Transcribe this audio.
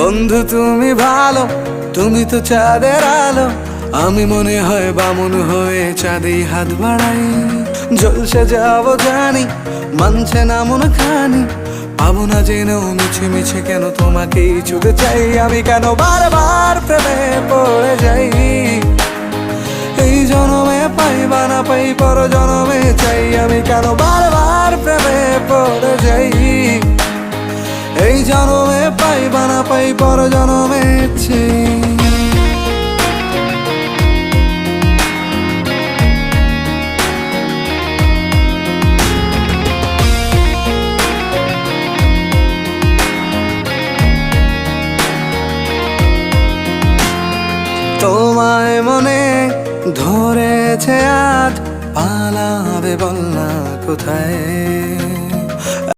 বন্ধু তুমি ভালো, তুমি তো চাঁদের আলো। আমি মনে হয় বামুন হয়ে চাঁদে হাত বাড়াই। জলসে যাবো জানি, মানছে না মন খানি। পাবো না জেনেও মিছে মিছে কেন তোমাকেই ছুতে চাই। আমি কেন বারবার প্রেমে পড়ে যাই। এই জনমে পাই বা না পাই, পর জনমে চাই। আমি কেন বারবার প্রেমে পড়ে যাই। এই জনমে পাই বা না পাই, পর জনমে চাই। তোমায় মনে ধরেছে আজ, পালাবে বল না কোথায়।